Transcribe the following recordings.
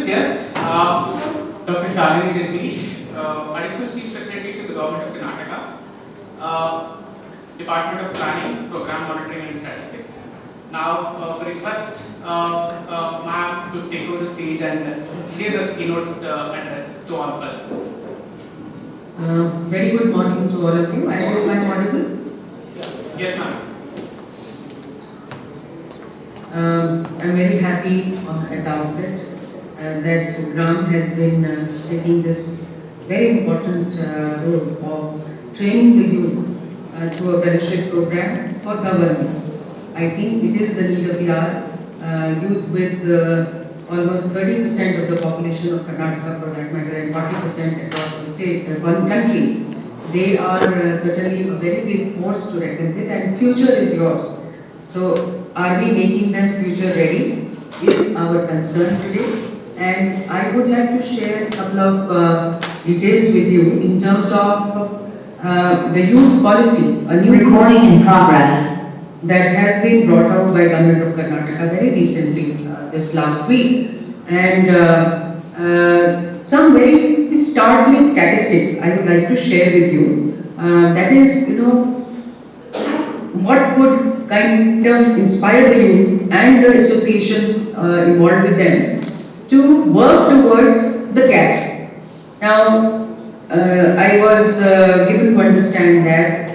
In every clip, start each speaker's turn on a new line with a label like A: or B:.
A: guest, Dr. Shalini Rajneesh, Additional Chief Secretary to the Govt of Karnataka, Department of Planning, Program Monitoring and Statistics. Now, we request ma'am to take over the stage and share the keynote address to all of us.
B: Very good morning to all of you. I hope I am audible.
A: Yes, ma'am.
B: I'm very happy at the outset that Ram has been taking this very important role of training the youth through a fellowship program for governance. I think it is the need of the hour. Youth with almost 30% of the population of Karnataka, for that matter, and 40% across the state, country, they are certainly a very big force to reckon with, and future is yours. So, are we making them future ready? Is our concern today. And I would like to share a couple of details with you in terms of the youth policy, a new
C: recording in progress
B: that has been brought out by Govt of Karnataka very recently, just last week, and some very startling statistics I would like to share with you. That is, what could kind of inspire the youth and the associations involved with them to work towards the gaps. Now, I was given to understand that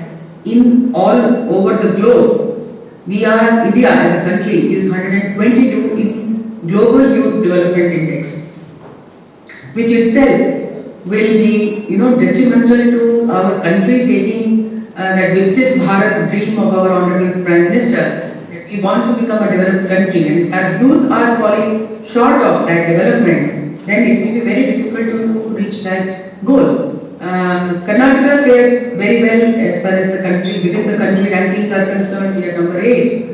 B: in all over the globe, India as a country is 122 in Global Youth Development Index, which itself will be, detrimental to our country taking that Viksit Bharat dream of our Honorable Prime Minister, that we want to become a developed country, and if our youth are falling short of that development, then it will be very difficult to reach that goal. Karnataka fares very well as far as the country, within the country rankings are concerned. We are number 8,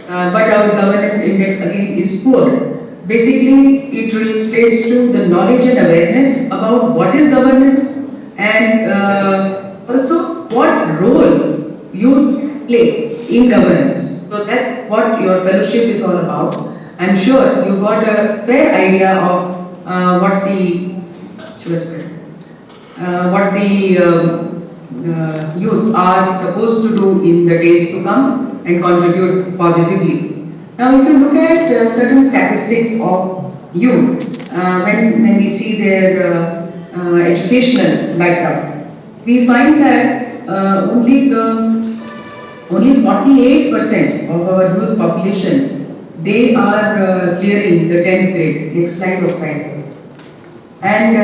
B: but our governance index again is poor. Basically, it relates to the knowledge and awareness about what is governance, and also what role youth play in governance. So that's what your fellowship is all about. I'm sure you got a fair idea of what the youth are supposed to do in the days to come and contribute positively. Now, if you look at certain statistics of youth, when we see their educational background, we find that only 48% of our youth population, they are clearing the 10th grade. Next slide of 5. And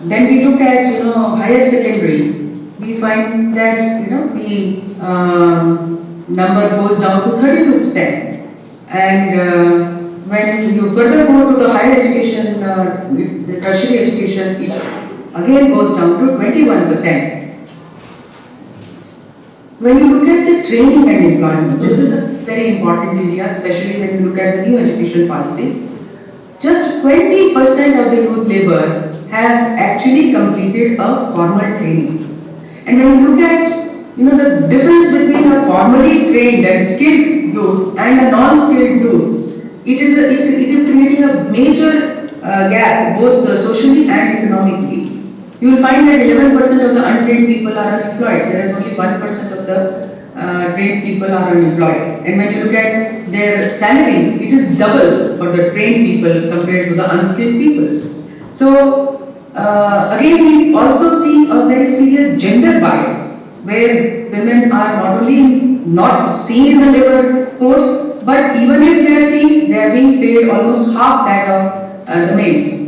B: then we look at higher secondary, we find that the number goes down to 32%. And when you further go to the higher education, the tertiary education, it again goes down to 21%. When you look at the training and employment, this is a very important area, especially when you look at the new education policy. Just 20% of the youth labor have actually completed a formal training. And when you look at the difference between a formally trained and skilled youth and a non-skilled youth, it is creating a major gap both socially and economically. You will find that 11% of the untrained people are unemployed, whereas only 1% of the trained people are unemployed. And when you look at their salaries, it is double for the trained people compared to the unskilled people. So, again, we also see a very serious gender bias, where women are not only not seen in the labor force, but even if they are seen, they are being paid almost half that of the males.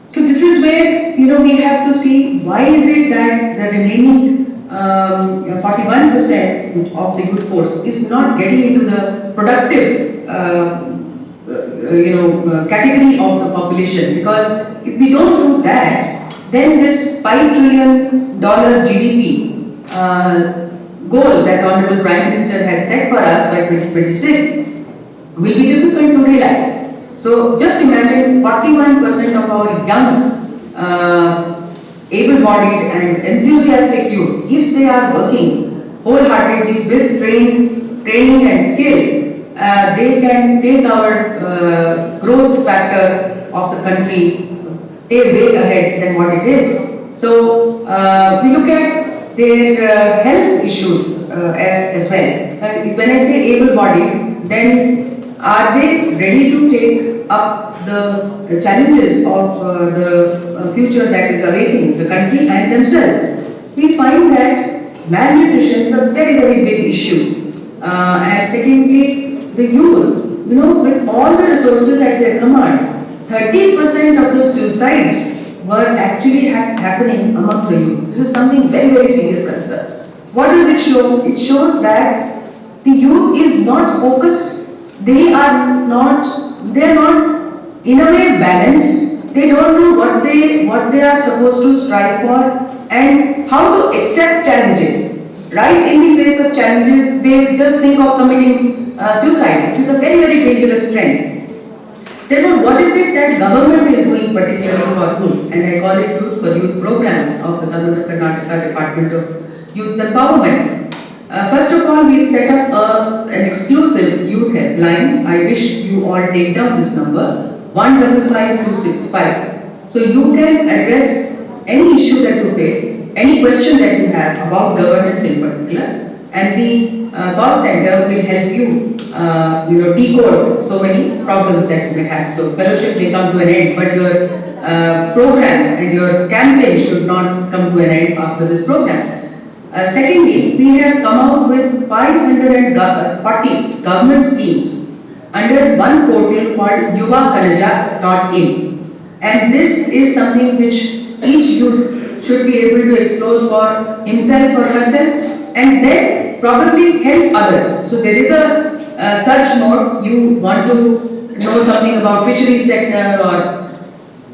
B: So this is where we have to see why is it that the remaining 41% of the youth force is not getting into the productive category of the population, because if we don't do that, then this $5 trillion GDP goal that Honorable Prime Minister has set for us by 2026 will be difficult to realize. So just imagine 41% of our young, able-bodied and enthusiastic youth, if they are working wholeheartedly with training and skill, they can take our growth factor of the country way ahead than what it is. So we look at their health issues as well. When I say able-bodied, then are they ready to take up the challenges of the future that is awaiting the country and themselves? We find that malnutrition is a very big issue. And secondly, the youth, with all the resources at their command, 30% of the suicides were actually happening among the youth. This is something very serious concern. What does it show? It shows that the youth is not focused. They are not in a way balanced. They don't know what they are supposed to strive for and how to accept challenges. Right in the face of challenges, they just think of committing suicide, which is a very dangerous trend. Therefore, what is it that government is doing particularly for youth? And I call it Youth for Youth program of the Govt of Karnataka Department of Youth Empowerment. First of all, we've set up an exclusive youth helpline. I wish you all take down this number, 155265. So you can address any issue that you face, any question that you have about governance in particular, and the call center will help you decode so many problems that you may have. So fellowship may come to an end, but your program and your campaign should not come to an end after this program. Secondly, we have come out with 540 government schemes under one portal called yuvakanaja.in, and this is something which each youth should be able to explore for himself or herself and then probably help others. So there is a search mode. You want to know something about fisheries sector or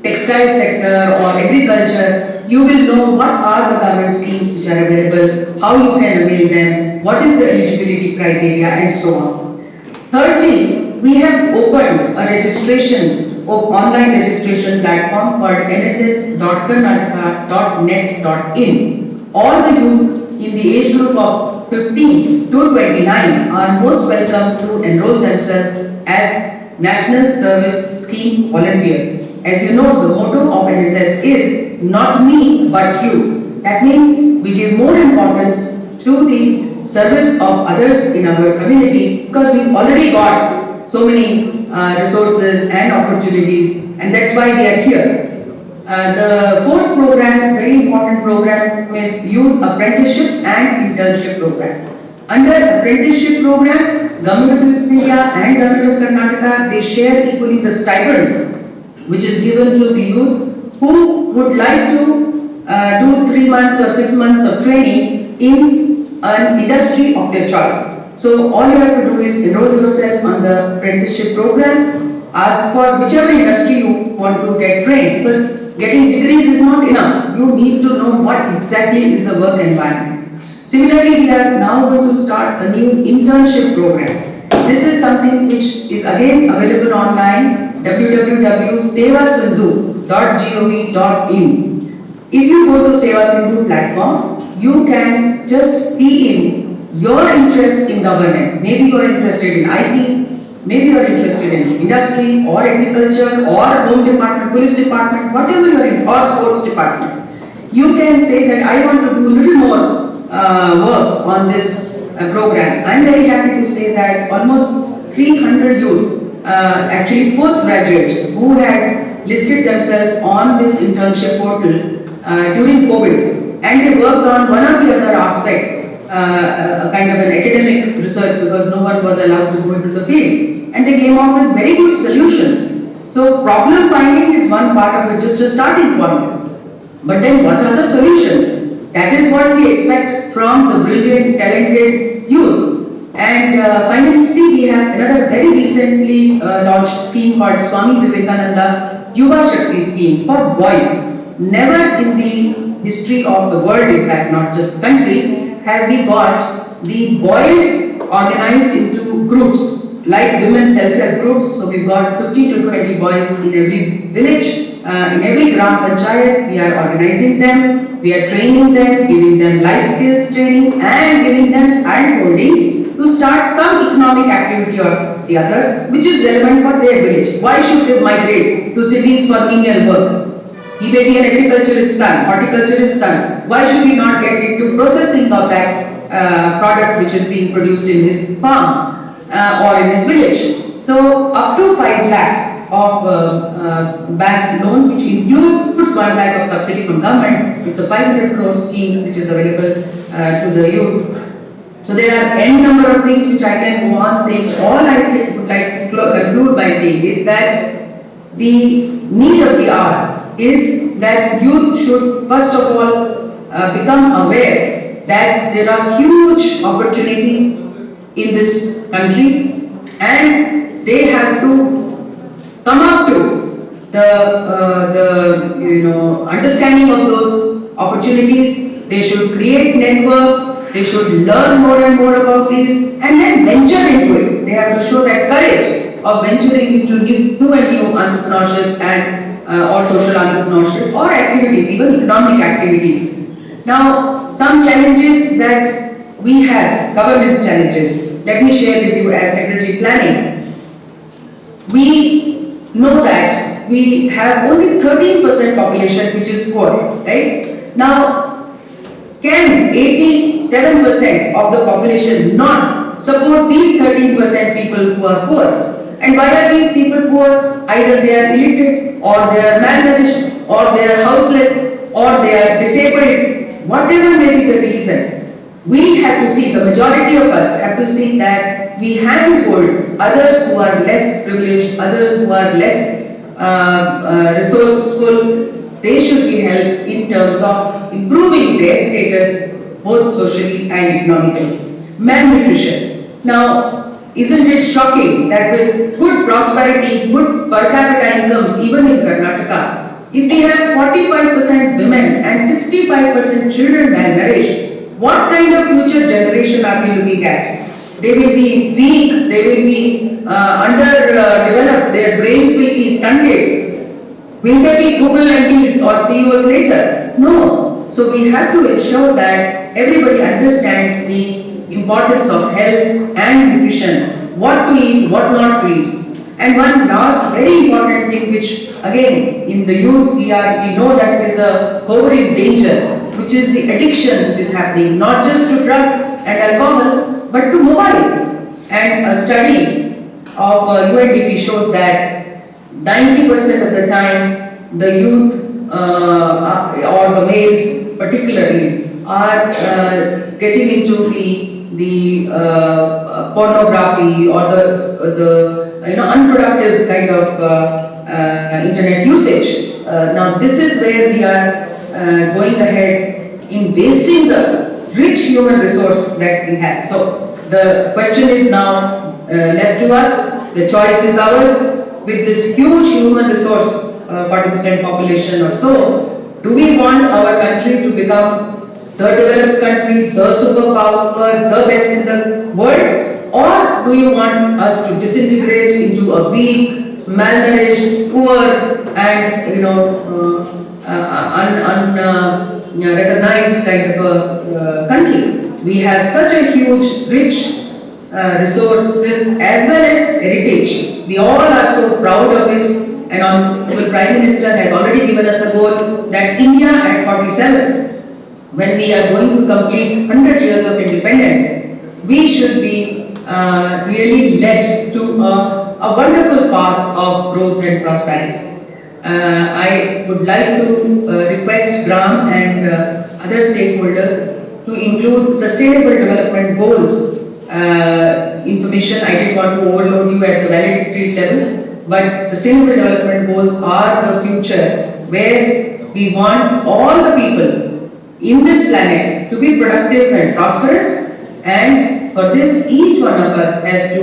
B: textile sector or agriculture, you will know what are the government schemes which are available, how you can avail them, what is the eligibility criteria, and so on. Thirdly, we have opened a online registration platform called nss.karnataka.net.in. All the youth in the age group of 15 to 29 are most welcome to enroll themselves as National Service Scheme volunteers. As you know, the motto of NSS is not me but you. That means we give more importance to the service of others in our community because we've already got so many resources and opportunities, and that's why we are here. The fourth program, very important program, is Youth Apprenticeship and Internship Program. Under apprenticeship program, Government of India and Government of Karnataka, they share equally the stipend which is given to the youth who would like to do 3 months or 6 months of training in an industry of their choice. So all you have to do is enroll yourself on the apprenticeship program, ask for whichever industry you want to get trained, because getting degrees is not enough. You need to know what exactly is the work environment. Similarly, we are now going to start a new internship program. This is something which is again available online, www.sevasindhu.gov.in. If you go to Seva Sindhu platform, you can just key in your interest in governance. Maybe you are interested in IT, maybe you are interested in industry or agriculture or home department, police department, whatever you are in, or sports department. You can say that I want to do a little more work on this program. I am very happy to say that almost 300 youth, actually postgraduates who had listed themselves on this internship portal during COVID, and they worked on one or the other aspect, a kind of an academic research because no one was allowed to go into the field, and they came out with very good solutions. So problem finding is one part of it, just a starting point. But then what are the solutions? That is what we expect from the brilliant, talented youth. And finally, we have another very recently launched scheme called Swami Vivekananda Yuva Shakti scheme for boys. Never in the history of the world, in fact, not just country, have we got the boys organized into groups like women's self-help groups. So we've got 15 to 20 boys in every village, in every gram panchayat. We are organizing them, we are training them, giving them life skills training and giving them hand holding to start some economic activity or the other, which is relevant for their village. Why should they migrate to cities for menial work? He may be an agriculturist son, horticulturist son. Why should he not get into processing of that product which is being produced in his farm or in his village? So up to 5 lakhs of bank loan, which includes 1 lakh of subsidy from government. It's a 500 crore scheme which is available to the youth. So there are n number of things which I can go on saying. All I would like to conclude by saying is that the need of the hour is that youth should first of all become aware that there are huge opportunities in this country and they have to come up to the understanding of those opportunities. They should create networks. They should learn more and more about these and then venture into it. They have to show that courage of venturing into new entrepreneurship and or social entrepreneurship or activities, even economic activities. Now, some challenges that we have, governance challenges. Let me share with you as Secretary Planning. We know that we have only 13% population which is poor, right? Now, can 87% of the population not support these 13% people who are poor? And why are these people poor? Either they are illiterate, or they are malnourished, or they are houseless, or they are disabled. Whatever may be the reason, we have to see, the majority of us have to see that we handhold others who are less privileged, others who are less resourceful. They should be helped in terms of improving their status both socially and economically. Malnutrition. Now, isn't it shocking that with good prosperity, good per capita incomes, even in Karnataka, if we have 45% women and 65% children malnourished, what kind of future generation are we looking at? They will be weak, they will be underdeveloped, their brains will be stunted. Will they be Google MDs or CEOs later? No. So we have to ensure that everybody understands the importance of health and nutrition, what to eat, what not to eat. And one last very important thing which again in the youth we know that it is a hovering danger, which is the addiction which is happening, not just to drugs and alcohol, but to mobile. And a study of UNDP shows that 90% of the time, the youth or the males particularly are getting into the pornography or the unproductive kind of internet usage. Now this is where we are going ahead in wasting the rich human resource that we have. So the question is now left to us. The choice is ours. With this huge human resource, 40% population or so, do we want our country to become the developed country, the superpower, the best in the world, or do you want us to disintegrate into a weak, malnourished, poor, and unrecognized kind of a country? We have such a huge, rich resources as well as heritage. We all are so proud of it, and Honorable Prime Minister has already given us a goal that India at 47, when we are going to complete 100 years of independence, we should be really led to a wonderful path of growth and prosperity. I would like to request Gram and other stakeholders to include sustainable development goals. Information, I didn't want to overload you at the valedictory level, but sustainable development goals are the future where we want all the people in this planet to be productive and prosperous, and for this each one of us has to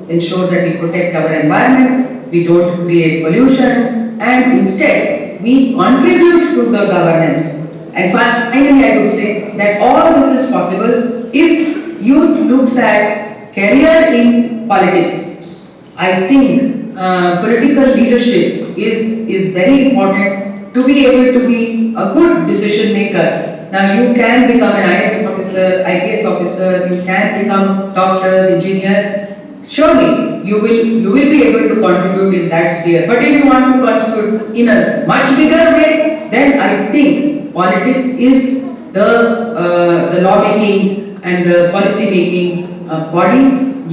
B: ensure that we protect our environment, we don't create pollution, and instead we contribute to the governance. And finally I would say that all this is possible if youth looks at career in politics. I think political leadership is very important to be able to be a good decision maker. Now you can become an IAS officer, IPS officer, you can become doctors, engineers. Surely you will be able to contribute in that sphere. But if you want to contribute in a much bigger way, then I think politics is the lawmaking and the policy making body.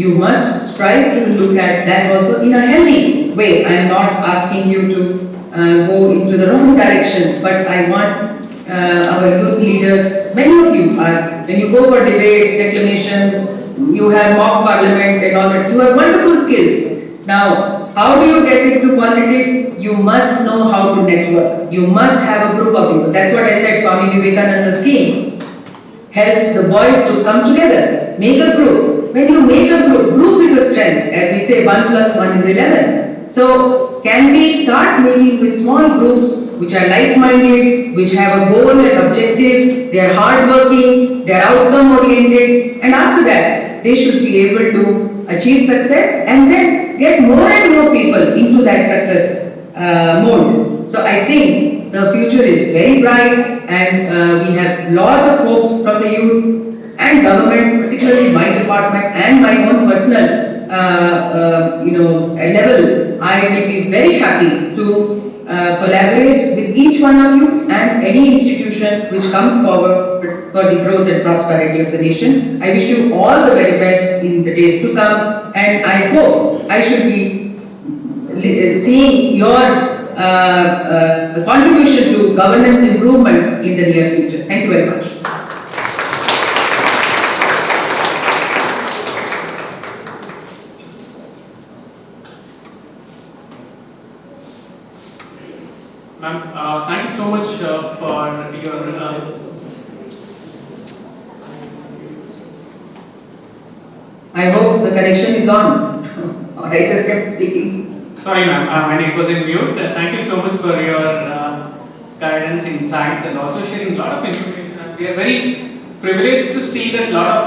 B: You must strive to look at that also in a healthy way. I am not asking you to go into the wrong direction, but I want our youth leaders, many of you are, when you go for debates, declamations, you have mock parliament and all that, you have wonderful skills. Now, how do you get into politics? You must know how to network. You must have a group of people. That's what I said, Swami Vivekananda's scheme helps the boys to come together, make a group. When you make a group is a strength. As we say, 1 + 1 is 11. So, can we start making with small groups which are like-minded, which have a goal and objective, they are hard-working, they are outcome-oriented, and after that, they should be able to achieve success and then get more and more people into that success mode. So I think the future is very bright, and we have lot of hopes from the youth and government, particularly my department and my own personal level. I will be very happy to collaborate with each one of you and any institution which comes forward for the growth and prosperity of the nation. I wish you all the very best in the days to come, and I hope I should be seeing your contribution to governance improvements in the near future. Thank you very much.
A: Ma'am, thank you so much for your
B: I hope the connection is on. Or I just kept speaking.
A: Sorry, ma'am, my name was in mute. Thank you so much for your guidance, insights, and also sharing a lot of information. And we are very privileged to see that a lot of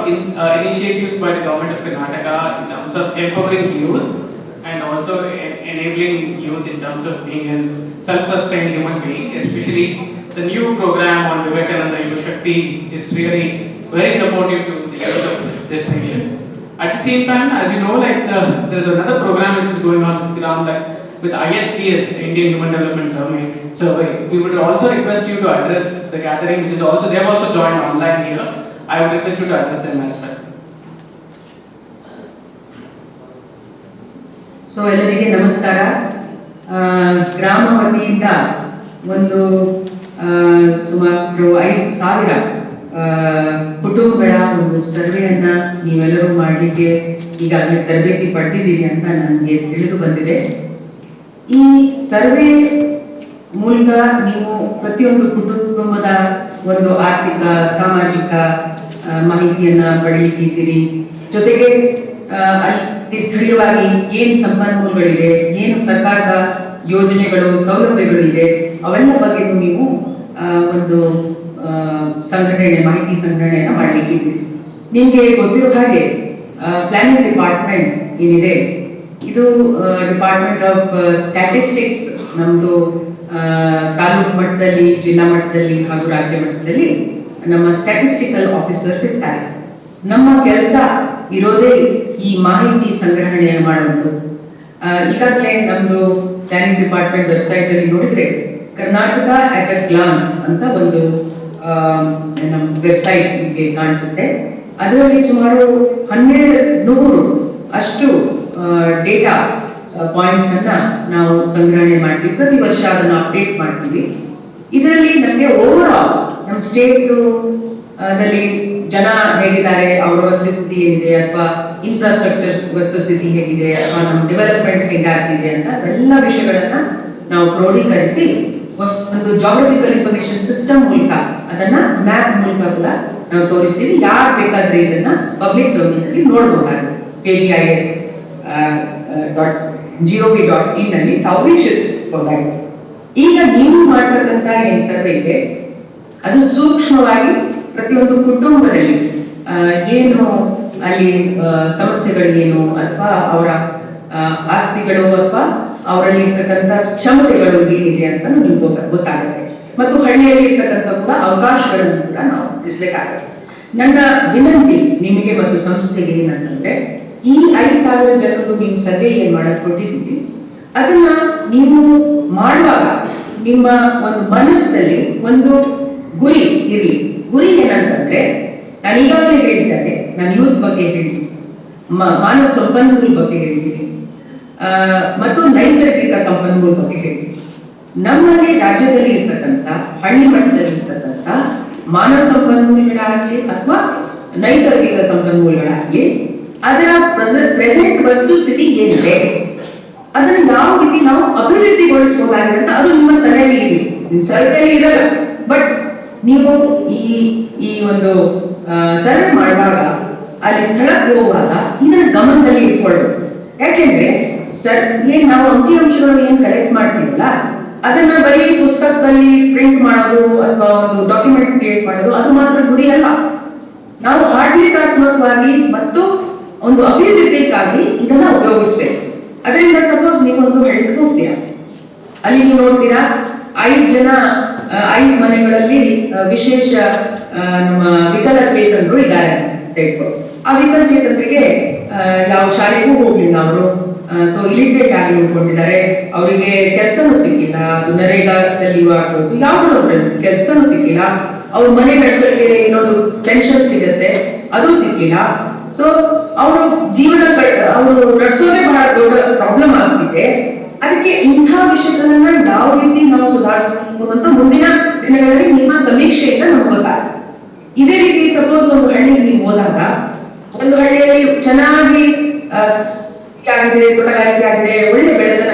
A: initiatives by the government of Karnataka in terms of empowering youth and also enabling youth in terms of being a self-sustained human being. Especially the new program on Vivekananda Yuva Shakti is really very supportive to the youth of this nation. At the same time, as you know, like there's another program which is going on around that with IHDS, Indian Human Development Survey. We would also request you to address the gathering, which is also, they have also joined online here. I would request you to address them as well.
B: So ಎಲ್ಲರಿಗೆ ನಮಸ್ಕಾರ. ಗ್ರಾಮ ವತಿಯಿಂದ ಒಂದು ಸುಮಾರು 5,000 ಕುಟುಂಬಗಳ ಒಂದು ಸರ್ವೆಯನ್ನ ನೀವೆಲ್ಲರೂ ಮಾಡಲಿಕ್ಕೆ ಈಗಾಗಲೇ ತರಬೇತಿ ಪಡೆದಿದ್ದೀರಿ ಅಂತ ನನಗೆ ತಿಳಿದು ಬಂದಿದೆ. ಈ ಸರ್ವೆ ಮೂಲಕ ನೀವು ಪ್ರತಿಯೊಂದು ಕುಟುಂಬದ ಒಂದು ಆರ್ಥಿಕ, ಸಾಮಾಜಿಕ ಮಾಹಿತಿಯನ್ನ ಪಡೆಯಲಿಕ್ಕಿದ್ದೀರಿ. ಜೊತೆಗೆ ಅಲ್ಲಿ ಸ್ಥಳೀಯವಾಗಿ ಏನು ಸಂಪನ್ಮೂಲಗಳಿದೆ, ಏನು ಸರ್ಕಾರದ ಯೋಜನೆಗಳು, ಸೌಲಭ್ಯಗಳು ಇದೆ, ಅವೆಲ್ಲ ಬಗ್ಗೆ ನೀವು ಒಂದು ಮಾಹಿತಿ ಸಂಗ್ರಹಣೆಯನ್ನ ಮಾಡಲಿಕ್ಕಿದ್ದೀರಿ. ನಿಮಗೆ ಗೊತ್ತಿರೋ ಹಾಗೆ ಪ್ಲಾನಿಂಗ್ ಡಿಪಾರ್ಟ್ಮೆಂಟ್ ಏನಿದೆ, ಇದು ಡಿಪಾರ್ಟ್ಮೆಂಟ್ ಆಫ್ ಸ್ಟ್ಯಾಟಿಸ್ಟಿಕ್ಸ್ ನಮ್ದು ತಾಲೂಕು ಮಟ್ಟದಲ್ಲಿ, ಜಿಲ್ಲಾ ಮಟ್ಟದಲ್ಲಿ ಹಾಗೂ ರಾಜ್ಯ ಮಟ್ಟದಲ್ಲಿ ನಮ್ಮ ಸ್ಟ್ಯಾಟಿಸ್ಟಿಕಲ್ ಆಫೀಸರ್ಸ್ ಇರ್ತಾರೆ. ನಮ್ಮ ಕೆಲಸ ಇರೋದೇ ಈ ಮಾಹಿತಿ ಸಂಗ್ರಹಣೆ ಮಾಡುವುದು. ಈಗಾಗಲೇ ನಮ್ದು ಪ್ಲಾನಿಂಗ್ ಡಿಪಾರ್ಟ್ಮೆಂಟ್ ವೆಬ್ಸೈಟ್ ಅಲ್ಲಿ ನೋಡಿದ್ರೆ ಕರ್ನಾಟಕ ಅಟ್ ಅ ಗ್ಲಾನ್ಸ್ ಅಂತ ಒಂದು ನಮ್ಮ ವೆಬ್ಸೈಟ್ ನಿಮಗೆ ಕಾಣಿಸುತ್ತೆ. ಅದರಲ್ಲಿ ಸುಮಾರು 1,200 ಅಷ್ಟು ಡೇಟಾ ಪಾಯಿಂಟ್ಸ್ ಅನ್ನ ನಾವು ಸಂಗ್ರಹಣೆ ಮಾಡ್ತೀವಿ. ಪ್ರತಿ ವರ್ಷ ಅದನ್ನು ಅಪ್ಡೇಟ್ ಮಾಡ್ತೀವಿ. ಇದರಲ್ಲಿ ನಮಗೆ ಓವರ್ ಆಲ್ ನಮ್ಮ ಸ್ಟೇಟ್ ದಲ್ಲಿ ಜನ ಹೇಗಿದ್ದಾರೆ, ಅವರ ವಸ್ತುಸ್ಥಿತಿ ಏನಿದೆ, ಅಥವಾ ಇನ್ಫ್ರಾಸ್ಟ್ರಕ್ಚರ್ ವಸ್ತುಸ್ಥಿತಿ ಹೇಗಿದೆ, ಅಥವಾ ನಮ್ಮ ಡೆವಲಪ್ಮೆಂಟ್ ಹೇಗಾಗ್ತಿದೆ ಅಂತ ಎಲ್ಲ ವಿಷಯಗಳನ್ನ ನಾವು ಕ್ರೋಢೀಕರಿಸಿ ಒಂದು ಜಾಗ್ರಫಿಕಲ್ ಇನ್ಫಾರ್ಮೇಶನ್ ಸಿಸ್ಟಮ್ ಮೂಲಕ ಅದನ್ನ ಮ್ಯಾಪ್ ಮೂಲಕ ಕೂಡ ನಾವು ತೋರಿಸ್ತೀವಿ. ಯಾರು ಬೇಕಾದ್ರೆ ಇದನ್ನ ಪಬ್ಲಿಕ್ ಡೊಮೇನ್ ಅಲ್ಲಿ ನೋಡಬಹುದಾಗಿದೆ. kgis.gov.in ಅಲ್ಲಿ ತಾವು ವೀಕ್ಷಿಸಬಹುದಾಗಿದೆ. ಈಗ ನೀವು ಮಾಡ್ತಕ್ಕಂತ ಏನ್ ಸರ್ವೆ ಇದೆ ಅದು ಸೂಕ್ಷ್ಮವಾಗಿ ಪ್ರತಿಯೊಂದು ಕುಟುಂಬದಲ್ಲಿ ಏನು ಅಲ್ಲಿ ಸಮಸ್ಯೆಗಳೇನು, ಅಥವಾ ಅವರ ಆಸ್ತಿಗಳು ಅಥವಾ ಅವರಲ್ಲಿ ಇರ್ತಕ್ಕಂಥ ಕ್ಷಮತೆಗಳು ಏನಿದೆ ಅಂತ ನಿಮ್ಗೆ ಗೊತ್ತಾಗುತ್ತೆ. ಮತ್ತು ಹಳ್ಳಿಯಲ್ಲಿ ಇರ್ತಕ್ಕಂಥ ಕೂಡ ಅವಕಾಶಗಳನ್ನು ಕೂಡ ನಾವು ತಿಳಿಸ್ಲಿಕ್ಕಾಗುತ್ತೆ. ನನ್ನ ವಿನಂತಿ ನಿಮಗೆ ಮತ್ತು ಸಂಸ್ಥೆಗೆ ಏನಂತಂದ್ರೆ, ಈ ಈ 5,000 ಜನರು ನೀವು ಸರ್ವೆ ಏನ್ ಮಾಡಕ್ ಕೊಟ್ಟಿದ್ದೀವಿ, ಅದನ್ನ ನೀವು ಮಾಡುವಾಗ ನಿಮ್ಮ ಒಂದು ಮನಸ್ಸಿನಲ್ಲಿ ಒಂದು ಗುರಿ ಇರಲಿ. ಗುರಿ ಏನಂತಂದ್ರೆ, ನಾನು ಈಗಾಗಲೇ ಹೇಳಿದ್ದೇನೆ, ನಾನು ಯೂತ್ ಬಗ್ಗೆ ಹೇಳಿದ್ದೀನಿ, ಮಾನವ ಸಂಪನ್ಮೂಲ ಬಗ್ಗೆ ಹೇಳಿದ್ದೀನಿ, ಮತ್ತು ನೈಸರ್ಗಿಕ ಸಂಪನ್ಮೂಲ ಬಗ್ಗೆ ಹೇಳಿದ್ದೀನಿ. ನಮ್ಮಲ್ಲಿ ರಾಜ್ಯದಲ್ಲಿ ಇರ್ತಕ್ಕಂಥ ಹಳ್ಳಿ ಮಟ್ಟದಲ್ಲಿ ಇರ್ತಕ್ಕಂಥ ಮಾನವ ಸಂಪನ್ಮೂಲಗಳಾಗಲಿ ಅಥವಾ ನೈಸರ್ಗಿಕ ಸಂಪನ್ಮೂಲಗಳಾಗಲಿ, ಅದರ ಪ್ರೆಸೆಂಟ್ ವಸ್ತುಸ್ಥಿತಿ ಏನಿದೆ ಅದನ್ನು ಯಾವ ರೀತಿ ನಾವು ಅಭಿವೃದ್ಧಿಗೊಳಿಸಬಹುದಾಗಿದೆ ಅಂತ ಅದು ನಿಮ್ಮ ತಲೆಯಲ್ಲಿ ಇದೆ. ನಿಮ್ಮ ಸರ್ವೆಯಲ್ಲಿ ಇರಲ್ಲ, ಬಟ್ ನೀವು ಈ ಒಂದು ಸರ್ವೆ ಮಾಡುವಾಗ ಅಲ್ಲಿ ಸ್ಥಳಕ್ಕೆ ಹೋಗುವಾಗ ಇದನ್ನ ಗಮನದಲ್ಲಿ ಇಟ್ಕೊಳ್ಳೋದು. ಯಾಕೆಂದ್ರೆ ಏನ್ ನಾವು ಅಂಕಿಅಂಶಗಳು ಏನ್ ಕಲೆಕ್ಟ್ ಮಾಡ್ತೀವಲ್ಲ, ಅದನ್ನ ಬರೀ ಪುಸ್ತಕದಲ್ಲಿ ಪ್ರಿಂಟ್ ಮಾಡೋದು ಅಥವಾ ಒಂದು ಡಾಕ್ಯುಮೆಂಟ್ ಕ್ರಿಯೇಟ್ ಮಾಡೋದು ಅದು ಮಾತ್ರ ಗುರಿ ಅಲ್ಲ. ನಾವು ಆಡಳಿತಾತ್ಮಕವಾಗಿ ಮತ್ತು ಒಂದು ಅಭಿವೃದ್ಧಿಗಾಗಿ ಇದನ್ನ ಉಪಯೋಗಿಸ್ಬೇಕು. ಅದರಿಂದ ಸಪೋಸ್ ನೀವೊಂದು ಹಳ್ಳಿಗೆ ಹೋಗ್ತೀರಾ, ಅಲ್ಲಿ ನೀವು ನೋಡ್ತೀರಾ 5 ಮನೆಗಳಲ್ಲಿ ವಿಶೇಷ ನಮ್ಮ ವಿಕಲಚೇತನರು ಇದ್ದಾರೆ ಅಂತ ಇಟ್ಕೊಂಡು, ಆ ವಿಕಲಚೇತನರಿಗೆ ಯಾವ ಶಾಲೆಗೂ ಹೋಗ್ಲಿಲ್ಲ ಅವರು, ಸೊ ಇಲಿಟ್ರೇಟ್ ಆಗಿ ಉಳ್ಕೊಂಡಿದ್ದಾರೆ, ಅವರಿಗೆ ಕೆಲಸನೂ ಸಿಕ್ಕಿಲ್ಲ, ಅದು ನರೇಗಾದಲ್ಲಿ ಆಗ್ಬೋದು ಯಾವ್ದಾದ್ರು ಕೆಲಸನೂ ಸಿಕ್ಕಿಲ್ಲ, ಅವ್ರ ಮನೆ ನಡೆಸೋಕೆ ಇನ್ನೊಂದು ಪೆನ್ಷನ್ ಸಿಗುತ್ತೆ ಅದು ಸಿಕ್ಕಿಲ್ಲ. ಸೊ ಅವರು ಜೀವನ ಅವರು ನಡೆಸೋದೇ ಬಹಳ ದೊಡ್ಡ ಪ್ರಾಬ್ಲಮ್ ಆಗ್ತಿದೆ. ಅದಕ್ಕೆ ಇಂಥ ವಿಷಯಗಳನ್ನ ಯಾವ ರೀತಿ ನಾವು ಸುಧಾರಿಸಬೇಕು ಅಂತ ಮುಂದಿನ ದಿನಗಳಲ್ಲಿ ನಿಮ್ಮ ಸಮೀಕ್ಷೆಯಿಂದ ನಮ್ಗೆ ಗೊತ್ತಾಗುತ್ತೆ. ಇದೇ ರೀತಿ ಸಪೋಸ್ ಒಂದು ಹಳ್ಳಿಗೆ ನೀವು ಹೋದಾಗ, ಒಂದು ಹಳ್ಳಿಯಲ್ಲಿ ಚೆನ್ನಾಗಿ ಆಗಿದೆ, ತೋಟಗಾರಿಕೆ ಆಗಿದೆ, ಒಳ್ಳೆ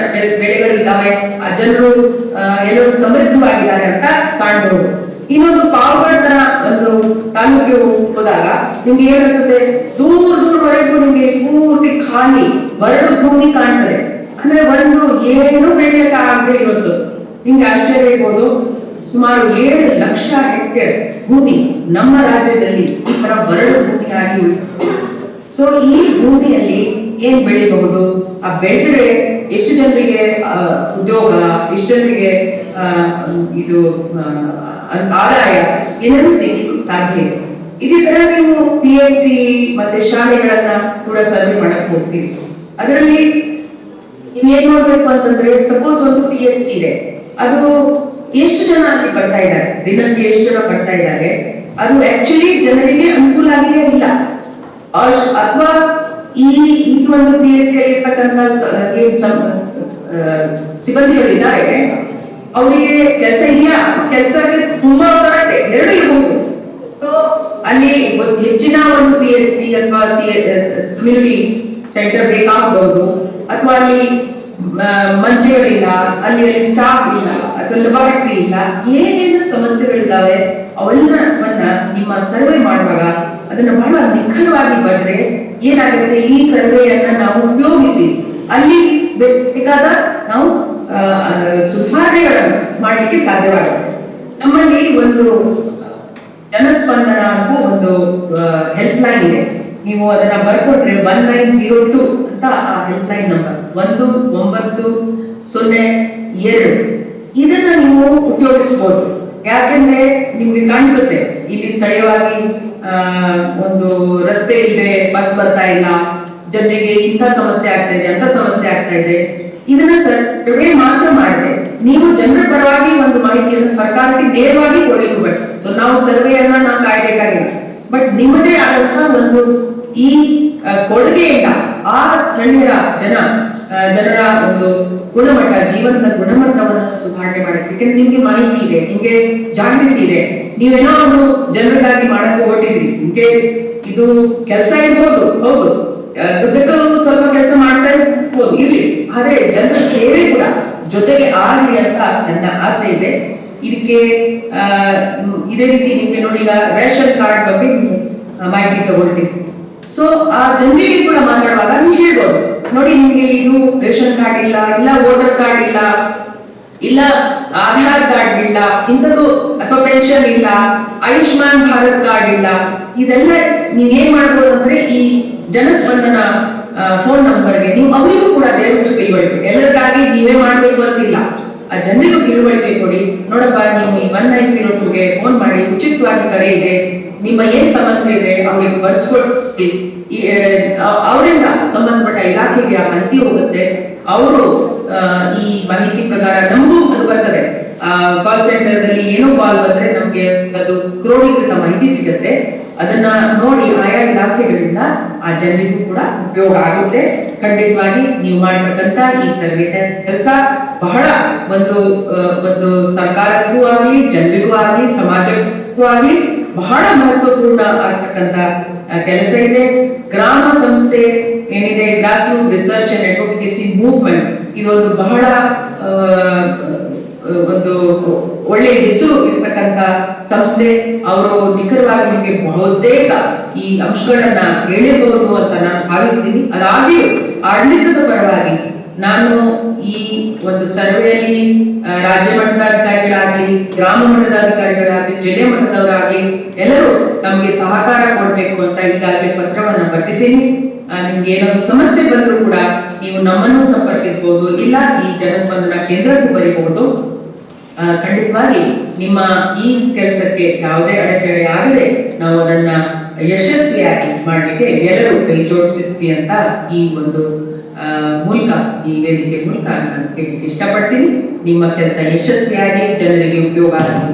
B: ಬೆಳೆಗಳು ಇದ್ದಾವೆ, ಆ ಜನರು ಎಲ್ಲರೂ ಸಮೃದ್ಧವಾಗಿದ್ದಾರೆ ಅಂತ ಕಾಣ್ಬೋದು. ಇನ್ನೊಂದು ಪಾವಗಡ್ ತರ ಒಂದು ತಾಲೂಕಿಗೆ ಹೋದಾಗ ನಿಮ್ಗೆ ಏನ್ ಅನ್ಸುತ್ತೆ, ದೂರವರೆಗೂ ನಿಮ್ಗೆ ಪೂರ್ತಿ ಖಾಲಿ ಬರಡು ಭೂಮಿ ಕಾಣ್ತದೆ. ಅಂದ್ರೆ ಒಂದು ಏನು ಬೆಳೆಯಕ್ಕೆ ಆಗದೆ ಇವತ್ತು ನಿಮ್ಗೆ ಆಶ್ಚರ್ಯ ಇರ್ಬೋದು, ಸುಮಾರು 7 ಲಕ್ಷ ಹೆಕ್ಟೇರ್ ಭೂಮಿ ನಮ್ಮ ರಾಜ್ಯದಲ್ಲಿ ಈ ತರ ಬರಡು ಭೂಮಿಯಾಗಿ ಉಳಿದಿದೆ. ಸೊ ಈ ಭೂಮಿಯಲ್ಲಿ ಏನ್ ಬೆಳಿಬಹುದು, ಆ ಬೆಳೆದ್ರೆ ಎಷ್ಟು ಜನರಿಗೆ ಉದ್ಯೋಗ, ಎಷ್ಟು ಜನರಿಗೆ ಇದು ಆದಾಯ ಏನಾದ್ರು ಸಿಗಲಿಕ್ಕೂ ಸಾಧ್ಯ ಇದೆ. ಇದೇ ತರ ನೀವು PHC ಮತ್ತೆ ಶಾಲೆಗಳನ್ನ ಕೂಡ ಸರ್ವೆ ಮಾಡಕ್ ಹೋಗ್ತೀವಿ. ಅದರಲ್ಲಿ ನೀವು ಏನ್ ಮಾಡ್ಬೇಕು ಅಂತಂದ್ರೆ, ಸಪೋಸ್ ಒಂದು PHC ಇದೆ, ಅದು ಎಷ್ಟು ಜನ ಅಲ್ಲಿ ಬರ್ತಾ ಇದ್ದಾರೆ, ದಿನಕ್ಕೆ ಎಷ್ಟು ಜನ ಬರ್ತಾ ಇದ್ದಾರೆ, ಅದು ಆಕ್ಚುಲಿ ಜನರಿಗೆ ಅನುಕೂಲ ಆಗಿದೆ ಇಲ್ಲ, ಅಥವಾ ಈ ಒಂದು PHC ಅಲ್ಲಿ ಇರ್ತಕ್ಕಂಥ ಸಿಬ್ಬಂದಿಗಳಿದ್ದಾರೆ, ಅವರಿಗೆ ಕೆಲಸ ಇದೆಯಾ, ಕೆಲಸಕ್ಕೆ ತುಂಬಾ ಇದೆ, ಎರಡು ಇರಬಹುದು. ಸೊ ಅಲ್ಲಿ ಹೆಚ್ಚಿನ ಒಂದು PHC ಅಥವಾ ಕಮ್ಯುನಿಟಿ ಸೆಂಟರ್ ಬೇಕಾಗಬಹುದು, ಅಥವಾ ಅಲ್ಲಿ ಮಂಚಗಳಿಲ್ಲ, ಅಲ್ಲಿ ಸ್ಟಾಫ್ ಇಲ್ಲ, ಅಥವಾ ಲ್ಯಾಬಾರೇಟರಿ ಇಲ್ಲ, ಏನೇನು ಸಮಸ್ಯೆಗಳಿದ್ದಾವೆ ಅವೆಲ್ಲವನ್ನ ನಿಮ್ಮ ಸರ್ವೆ ಮಾಡುವಾಗ ಅದನ್ನ ಬಹಳ ನಿಖರವಾಗಿ ಬಂದ್ರೆ ಏನಾಗುತ್ತೆ, ಈ ಸರ್ವೆಯನ್ನ ನಾವು ಉಪಯೋಗಿಸಿ ಅಲ್ಲಿ ಬೇಕಾದ ನಾವು ಸುಧಾರಣೆಗಳನ್ನು ಮಾಡಲಿಕ್ಕೆ ಸಾಧ್ಯವಾಗುತ್ತೆ. ನಮ್ಮಲ್ಲಿ ಒಂದು ಜನಸ್ಪಂದನ ಅಂತ ಒಂದು ಹೆಲ್ಪ್ ಲೈನ್ ಇದೆ, ನೀವು ಅದನ್ನ ಬರ್ಕೊಟ್ರೆ 1902 ಅಂತ ಆ ಹೆಲ್ಪ್ ಲೈನ್ ನಂಬರ್ 1902 ಇದನ್ನ ನೀವು ಉಪಯೋಗಿಸಬಹುದು. ಯಾಕೆಂದ್ರೆ ನಿಮ್ಗೆ ಕಾಣಿಸುತ್ತೆ ಇಲ್ಲಿ ಸ್ಥಳೀಯವಾಗಿ ಒಂದು ರಸ್ತೆ ಇದೆ, ಬಸ್ ಬರ್ತಾ ಇಲ್ಲ, ಜನರಿಗೆ ಇಂಥ ಸಮಸ್ಯೆ ಆಗ್ತಾ ಇದೆ, ಅಂತ ಸಮಸ್ಯೆ ಆಗ್ತಾ ಇದೆ. ಇದನ್ನ ಸರ್ವೆ ಮಾತ್ರ ಮಾಡಿದೆ, ನೀವು ಜನರ ಪರವಾಗಿ ಒಂದು ಮಾಹಿತಿಯನ್ನು ಸರ್ಕಾರಕ್ಕೆ ನೇರವಾಗಿ ಕೊಡಲಿಕ್ಕೆ ಬರ್ತದೆ. ಸೊ ನಾವು ಸರ್ವೆಯನ್ನ ನಾವು ಕಾಯ್ಬೇಕಾಗಿಲ್ಲ, ಬಟ್ ನಿಮ್ಮದೇ ಆದಂತಹ ಒಂದು ಈ ಕೊಡುಗೆಯಿಂದ ಆ ಸ್ಥಳೀಯರ ಜನರ ಒಂದು ಗುಣಮಟ್ಟ, ಜೀವನದ ಗುಣಮಟ್ಟವನ್ನು ಸುಧಾರಣೆ ಮಾಡುತ್ತೆ. ಯಾಕಂದ್ರೆ ನಿಮ್ಗೆ ಮಾಹಿತಿ ಇದೆ, ನಿಮ್ಗೆ ಜಾಗೃತಿ ಇದೆ, ನೀವೇನೋ ಒಂದು ಜನರಿಗಾಗಿ ಮಾಡಕ್ಕೆ ಹೊರಟಿದ್ರಿ, ನಿಮ್ಗೆ ಇದು ಕೆಲಸ ಇರ್ಬೋದು, ಹೌದು, ದುಡ್ಡಕ್ಕೂ ಸ್ವಲ್ಪ ಕೆಲಸ ಮಾಡ್ತಾ ಇರ್ಬೋದು, ಇರ್ಲಿ, ಆದ್ರೆ ಜನರ ಸೇವೆ ಕೂಡ ಜೊತೆಗೆ ಆಗ್ಲಿ ಅಂತ ನನ್ನ ಆಸೆ ಇದೆ. ಇದಕ್ಕೆ ಇದೇ ರೀತಿ ನಿಮ್ಗೆ ನೋಡಿ, ಈಗ ರೇಷನ್ ಕಾರ್ಡ್ ಬಗ್ಗೆ ಮಾಹಿತಿ ತಗೊಳ್ತೀವಿ. ಸೊ ಆ ಜನರಿಗೆ ಕೂಡ ಮಾತಾಡುವಾಗ ನೀವು ಹೇಳ್ಬೋದು, ನೋಡಿ ನಿಮ್ಗೆ ಇದು ರೇಷನ್ ಕಾರ್ಡ್ ಇಲ್ಲ, ಇಲ್ಲ ವೋಟರ್ ಕಾರ್ಡ್ ಇಲ್ಲ, ಇಲ್ಲ ಆಧಾರ್ ಕಾರ್ಡ್ ಇಲ್ಲ, ಇಂಥದ್ದು ಅಥವಾ ಪೆನ್ಷನ್ ಇಲ್ಲ, ಆಯುಷ್ಮಾನ್ ಭಾರತ್ ಕಾರ್ಡ್ ಇಲ್ಲ, ಇದೆಲ್ಲ ನೀವೇನ್ ಮಾಡ್ಬೋದು ಅಂದ್ರೆ ಈ ಜನಸ್ಪಂದನ ಫೋನ್ ನಂಬರ್ಗೆ ನೀವು ಅವರಿಗೂ ಕೂಡ ದಯವಿಟ್ಟು ತಿಳುವಳಿಕೆ, ಎಲ್ಲರಿಗಾಗಿ ನೀವೇ ಮಾಡ್ಬೇಕು ಅಂತಿಲ್ಲ, ಆ ಜನರಿಗೂ ತಿಳುವಳಿಕೆ ಕೊಡಿ. ನೋಡಪ್ಪ, ನೀವು ಈ 1902ಗೆ ಫೋನ್ ಮಾಡಿ, ಉಚಿತವಾಗಿ ಕರೆ ಇದೆ, ನಿಮ್ಮ ಏನ್ ಸಮಸ್ಯೆ ಇದೆ ಅವ್ರಿಗೆ ಬರ್ಸ್ಕೊಡ್ತೀವಿ, ಅವರಿಂದ ಸಂಬಂಧಪಟ್ಟ ಇಲಾಖೆಗೆ ಆ ಮಾಹಿತಿ ಹೋಗುತ್ತೆ. ಅವರು ಈ ಮಾಹಿತಿ ಪ್ರಕಾರ ನಮಗೂ ಅದು ಬರ್ತದೆ. ಕಾಲ್ ಸೆಂಟರ್ ದಲ್ಲಿ ಏನೋ ಕಾಲ್ ಬಂದ್ರೆ ನಮ್ಗೆ ಅದು ಕ್ರೋಢೀಕೃತ ಮಾಹಿತಿ ಸಿಗುತ್ತೆ. ಅದನ್ನ ನೋಡಿ ಆಯಾ ಇಲಾಖೆಗಳಿಂದ ಆ ಜನರಿಗೂ ಕೂಡ ಉಪಯೋಗ ಆಗುತ್ತೆ. ಖಂಡಿತವಾಗಿ ನೀವು ಮಾಡ್ತಕ್ಕಂತ ಈ ಸರ್ವೆ ಕೆಲಸ ಬಹಳ ಒಂದು ಸರ್ಕಾರಕ್ಕೂ ಆಗ್ಲಿ, ಜನರಿಗೂ ಆಗ್ಲಿ, ಸಮಾಜಕ್ಕೂ ಆಗ್ಲಿ ಬಹಳ ಮಹತ್ವಪೂರ್ಣ ಆಗ್ತಕ್ಕಂತ ಕೆಲಸ ಇದೆ. ಗ್ರಾಮ ಸಂಸ್ಥೆ ಏನಿದೆ, grass root research and advocacy movement, ಇದೊಂದು ಬಹಳ ಒಂದು ಒಳ್ಳೆ ಹೆಸರು ಇರ್ತಕ್ಕಂತ ಸಂಸ್ಥೆ. ಅವರು ನಿಖರವಾಗಿ ನಿಮಗೆ ಬಹುತೇಕ ಈ ಅಂಶಗಳನ್ನ ಹೇಳಿರಬಹುದು ಅಂತ ನಾನು ಭಾವಿಸ್ತೀನಿ. ಅದಾಗಿಯೂ ಆಡಳಿತದ ಪರವಾಗಿ ನಾನು ಈ ಒಂದು ಸರ್ವೆಯಲ್ಲಿ ರಾಜ್ಯ ಮಟ್ಟದ ಅಧಿಕಾರಿಗಳಾಗ್ಲಿ, ಗ್ರಾಮ ಮಟ್ಟದ ಅಧಿಕಾರಿಗಳಾಗ್ಲಿ, ಜಿಲ್ಲೆ ಮಟ್ಟದವರಾಗ್ಲಿ ಎಲ್ಲರೂ ನಮ್ಗೆ ಸಹಕಾರ ಕೊಡ್ಬೇಕು ಅಂತ ಈಗಾಗಲೇ ಪತ್ರವನ್ನ ಬರೆದಿದ್ದೀನಿ. ನಿಮ್ಗೆ ಏನಾದ್ರು ಸಮಸ್ಯೆ ಬಂದರೂ ಕೂಡ ನೀವು ನಮ್ಮನ್ನು ಸಂಪರ್ಕಿಸಬಹುದು, ಇಲ್ಲ ಈ ಜನಸ್ಪಂದನ ಕೇಂದ್ರಕ್ಕೂ ಬರೀಬಹುದು. ಖಂಡಿತವಾಗಿ ನಿಮ್ಮ ಈ ಕೆಲಸಕ್ಕೆ ಯಾವುದೇ ಅಡೆತಡೆ ಆಗದೆ ನಾವು ಅದನ್ನ ಯಶಸ್ವಿಯಾಗಿ ಮಾಡಲಿಕ್ಕೆ ಎಲ್ಲರೂ ಕೈ ಜೋಡಿಸಿದ್ವಿ ಅಂತ ಈ ಒಂದು ಮೂಲಕ, ಈ ವೇದಿಕೆ ಮೂಲಕ ನಾನು ಕೇಳಲಿಕ್ಕೆ ಇಷ್ಟಪಡ್ತೀನಿ. ನಿಮ್ಮ ಕೆಲಸ ಯಶಸ್ವಿಯಾಗಿ ಜನರಿಗೆ ಉಪಯೋಗ ಆಗುತ್ತೆ.